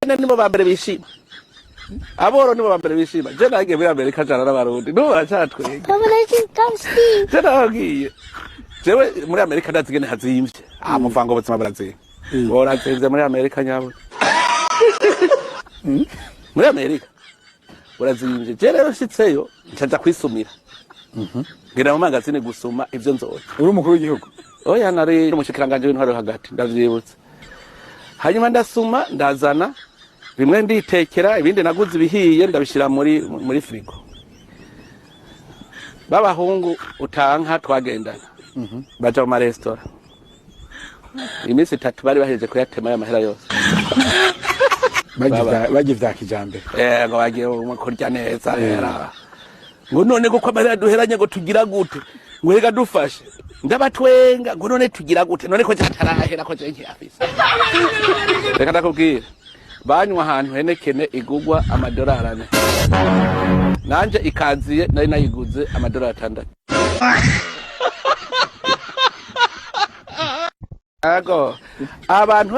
abakene nibo bambere bishima aboro nibo bambere bishima je nagiye muri Amerika jana n'abarundi no baracatwega je nagiye jewe muri Amerika ndazigene hazimvye muvango buzima brazil borazimvye muri Amerika nyabo muri Amerika urazimvye je rero shitseyo ncaza kwisumira ngira mu magazine gusoma ivyo nzoye uri umukuru w'igihugu oya nari umushikiranganje w'intwaro hagati ndavyibutse hanyuma ndasuma ndazana bimwe nditekera ibindi naguze ibihiye ndabishira muri frigo babahungu utanka twagendana baja mu restaurant imisi 3 bari baheje kuyatema y'amahera yose bagivya kijambe ngo bagiye mu kurya neza era ngo none ko amahera duheranye ngo tugira gute ngo rega dufashe ndabatwenga ngo none tugira gute none ko cyatarahera ko je nkiyafisa reka ndakubwira banywa ahantu henekene igugwa $4 nanje ikaziye nari nayiguze $6 ago abantu